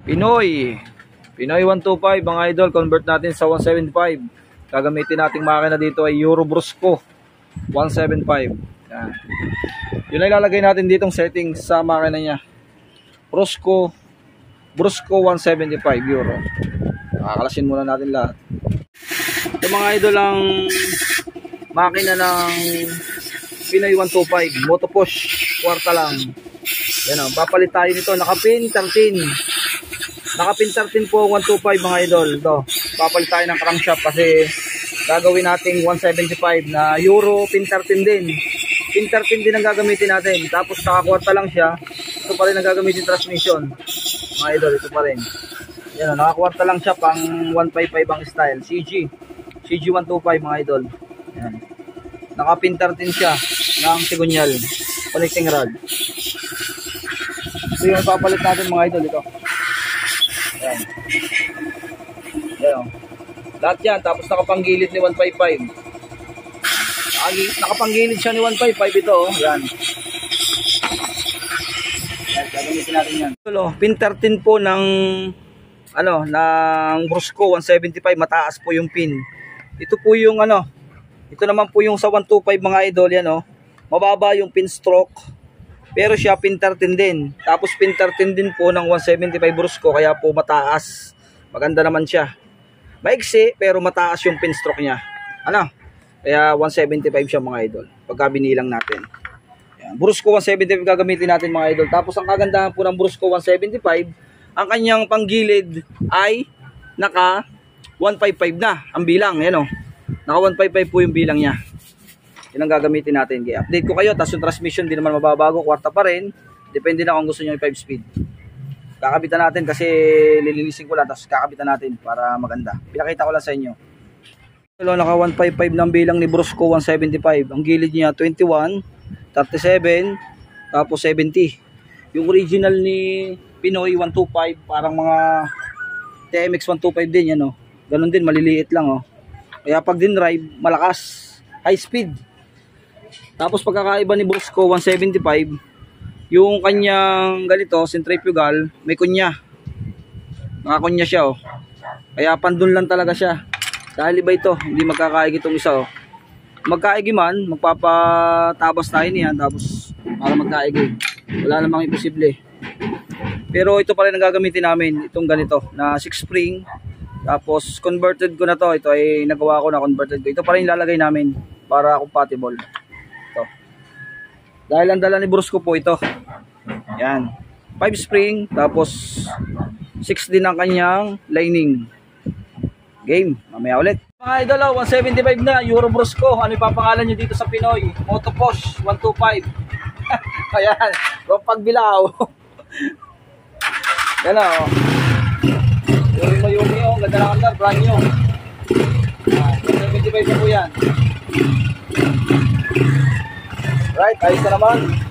Pinoy 125 mga idol, convert natin sa 175. Gagamitin nating makina dito ay Euro Brusco 175. Yan. Yun ay lalagay natin ditong settings sa makina niya. Brusco 175 euro. Nakakalasin muna natin lahat. Ito mga idol ang makina ng Pinoy 125 moto push, kwarta lang. Yan o, papalit tayo nito. Nakapin 13 po 125 mga idol. Ito, papalit tayo ng crankshaft kasi gagawin nating 175 na Euro pin 13 din. Pin 13 din ang gagamitin natin. Tapos nakakwarta lang siya. Ito pa rin ang gagamitin transmission mga idol. Ito pa rin. Yan o, nakakwarta lang siya pang 155 ang style. CG 125 mga idol. Yan. Nakapin 13 siya ng sigunyal connecting rod. Ito yung papalit natin mga idol. Ito. Ayan. Ayan. Lahat yan. Tapos nakapanggilid ni 155. Nakapanggilid siya ni 155 ito. Ayan. Ayan. Gagamitin natin yan. Pin 13 po ng ng Brusco 175. Mataas po yung pin. Ito po yung ito naman po yung sa 125 mga idol. Yan mababa yung pin stroke. Pero siya pin 13 din. Tapos pin 13 din po ng 175 Brusco. Kaya po mataas. Maganda naman siya. Maiksi pero mataas yung pin stroke niya. Kaya 175 siya mga idol. Pagka binilang natin. Ayan. Brusco 175 gagamitin natin mga idol. Tapos ang kagandahan po ng Brusco 175. Ang kanyang panggilid ay naka 155 na. Ang bilang. Ayan naka 155 po yung bilang niya. Yan ang gagamitin natin. I-update ko kayo. Tapos yung transmission di naman mababago. Kwarta pa rin. Depende na kung gusto nyo yung 5 speed. Kakabitan natin kasi lilinisin ko lang. Tapos kakabitan natin para maganda. Pinakita ko lang sa inyo. Naka 155 ng bilang ni Brusco 175. Ang gilid niya 21, 37, tapos 70. Yung original ni Pinoy 125. Parang mga TMX 125 din. Yan Ganon din. Maliliit lang Kaya pag din drive, malakas. High speed. Tapos pagkakaiba ni Brusco 175, yung kanyang ganito, centrifugal, may kunya. Nakakunya siya Kaya pandun lang talaga siya. Dahil iba ito, hindi magkakaigi itong isa Magkaigi man, magpapatabas tayo niyan, tapos para magkaigi. Wala namang imposible. Pero ito pa rin ang gagamitin namin, itong ganito, na 6 spring. Tapos converted ko na to, ito ay nagawa ko na converted ko. Ito pa rin lalagay namin para compatible. Dahil ang dala ni Brusco po ito. Yan. 5 spring. Tapos 6 din ang kanyang lining. Game. Mamaya ulit. Mga idol 175 na. Euro Brusco. Ano ipapangalan nyo dito sa Pinoy? Moto Push 125. Ayan. From Pagbilao. Yan Yumi. Ganda na kanda. Brand new. 175 na po yan. Right, ayos na naman.